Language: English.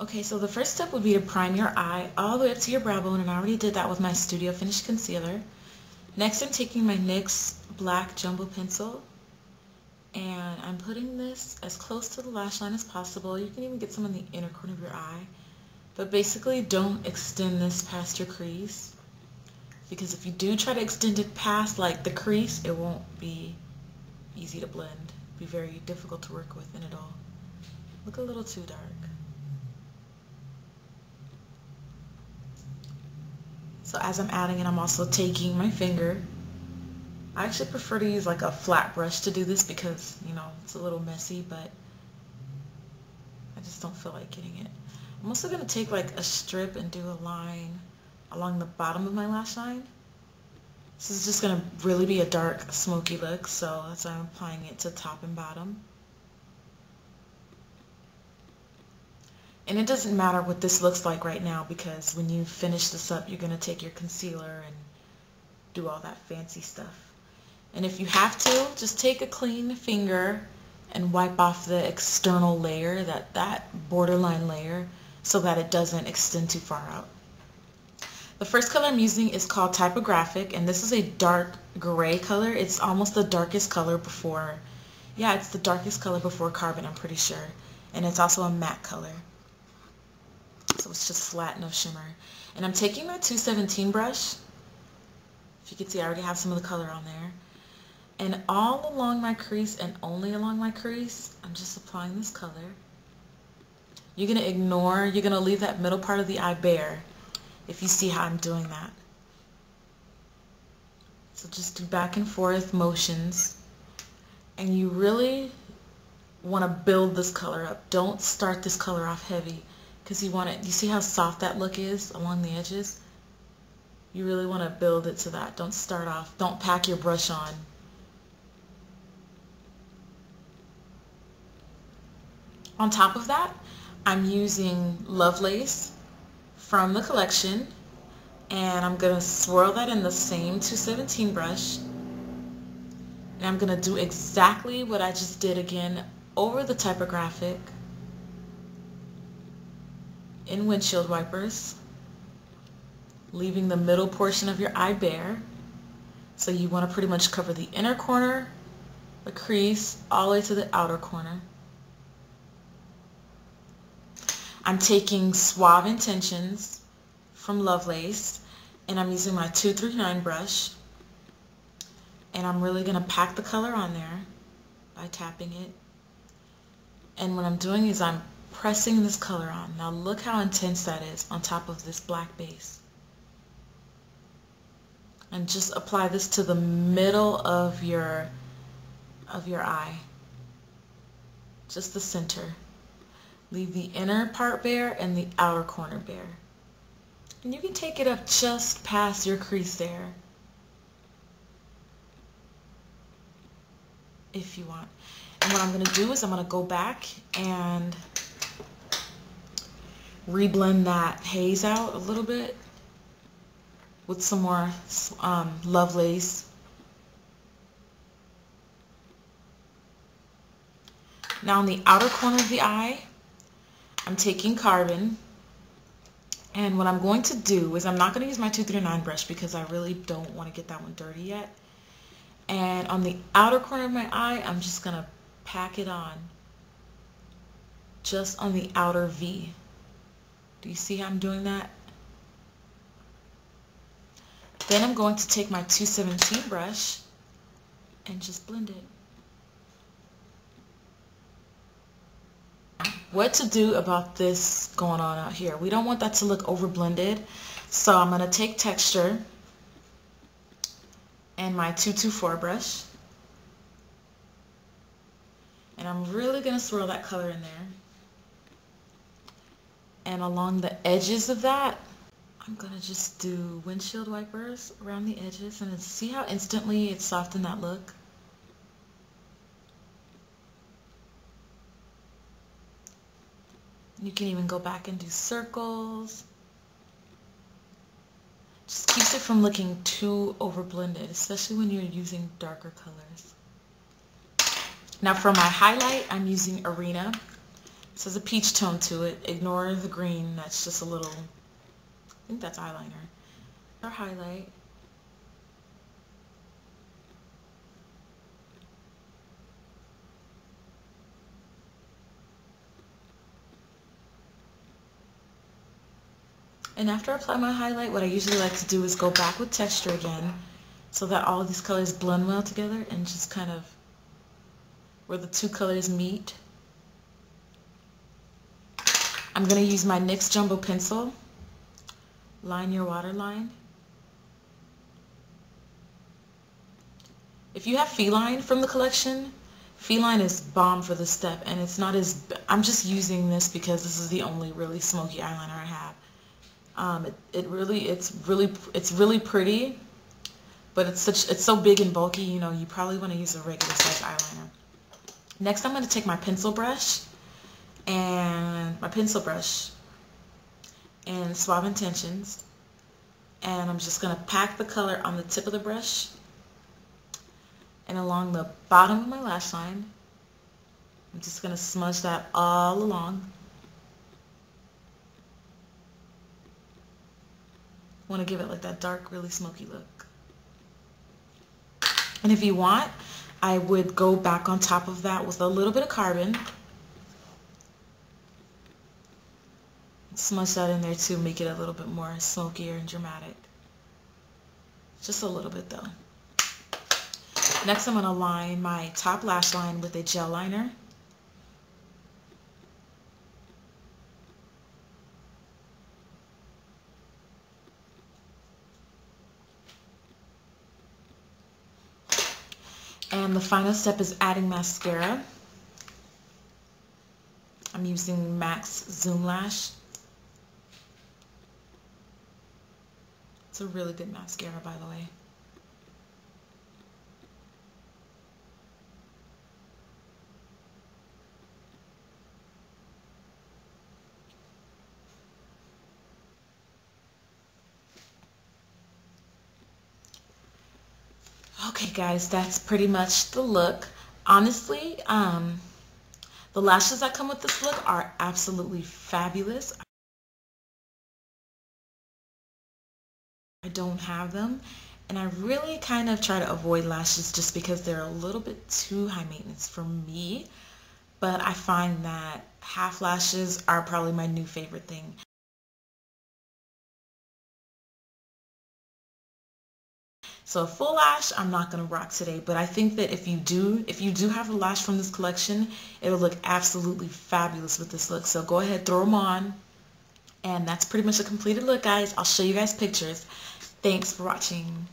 Okay, so the first step would be to prime your eye all the way up to your brow bone, and I already did that with my Studio Finish Concealer. Next, I'm taking my NYX Black Jumbo Pencil, and I'm putting this as close to the lash line as possible. You can even get some in the inner corner of your eye, but basically don't extend this past your crease, because if you do try to extend it past like the crease, it won't be easy to blend. It'll be very difficult to work with, and it'll look a little too dark. So as I'm adding it, I'm also taking my finger. I actually prefer to use like a flat brush to do this because, you know, it's a little messy, but I just don't feel like getting it. I'm also going to take like a strip and do a line along the bottom of my lash line. This is just going to really be a dark, smoky look, so that's why I'm applying it to top and bottom. And it doesn't matter what this looks like right now, because when you finish this up, you're going to take your concealer and do all that fancy stuff. And if you have to, just take a clean finger and wipe off the external layer, that borderline layer, so that it doesn't extend too far out. The first color I'm using is called Typographic, and this is a dark gray color. It's almost the darkest color before, yeah, it's the darkest color before Carbon, I'm pretty sure. And it's also a matte color. So it's just flat, no shimmer. And I'm taking my 217 brush. If you can see, I already have some of the color on there. And all along my crease, and only along my crease, I'm just applying this color. You're going to leave that middle part of the eye bare if you see how I'm doing that. So just do back and forth motions. And you really want to build this color up. Don't start this color off heavy, because you see how soft that look is along the edges? You really want to build it to that. Don't start off, don't pack your brush on. On top of that, I'm using Lovelace from the collection, and I'm going to swirl that in the same 217 brush. And I'm going to do exactly what I just did again over the Typographic in windshield wipers, leaving the middle portion of your eye bare. So you want to pretty much cover the inner corner, the crease, all the way to the outer corner. I'm taking Suave Intentions from Lovelace, and I'm using my 239 brush, and I'm really going to pack the color on there by tapping it. And what I'm doing is I'm pressing this color on. Now look how intense that is on top of this black base. And just apply this to the middle of your eye. Just the center. Leave the inner part bare and the outer corner bare. And you can take it up just past your crease there, if you want. And what I'm going to do is I'm going to go back and reblend that haze out a little bit with some more Lovelace. Now on the outer corner of the eye, I'm taking Carbon, and what I'm going to do is I'm not going to use my 239 brush because I really don't want to get that one dirty yet. And on the outer corner of my eye, I'm just going to pack it on, just on the outer V. Do you see how I'm doing that? Then I'm going to take my 217 brush and just blend it. What to do about this going on out here? We don't want that to look over blended, so I'm going to take Texture and my 224 brush, and I'm really going to swirl that color in there. And along the edges of that, I'm going to just do windshield wipers around the edges, and see how instantly it softened that look? You can even go back and do circles. Just keeps it from looking too over blended, especially when you're using darker colors. Now for my highlight, I'm using Arena This has a peach tone to it. Ignore the green. That's just a little, I think that's eyeliner. Or highlight. And after I apply my highlight, what I usually like to do is go back with texture again so that all of these colors blend well together and just kind of where the two colors meet. I'm going to use my NYX Jumbo Pencil. Line your waterline. If you have Feline from the collection, Feline is bomb for this step, and it's not as, I'm just using this because this is the only really smoky eyeliner I have. It's really pretty, but it's so big and bulky, you know, you probably want to use a regular size eyeliner. Next, I'm going to take my pencil brush and Suave Intentions, and I'm just going to pack the color on the tip of the brush and along the bottom of my lash line. I'm just going to smudge that all along. Want to give it like that dark, really smoky look. And if you want, I would go back on top of that with a little bit of carbon. Smudge that in there too, make it a little bit more smokier and dramatic. Just a little bit though. Next, I'm going to line my top lash line with a gel liner. And the final step is adding mascara. I'm using MAC's Zoom Lash. It's a really good mascara, by the way. Okay guys, that's pretty much the look. Honestly, the lashes that come with this look are absolutely fabulous. I don't have them, and I really kind of try to avoid lashes just because they're a little bit too high maintenance for me, but I find that half lashes are probably my new favorite thing. So a full lash, I'm not going to rock today, but I think that if you do have a lash from this collection, it'll look absolutely fabulous with this look. So go ahead, throw them on. And that's pretty much a completed look, guys. I'll show you guys pictures. Thanks for watching.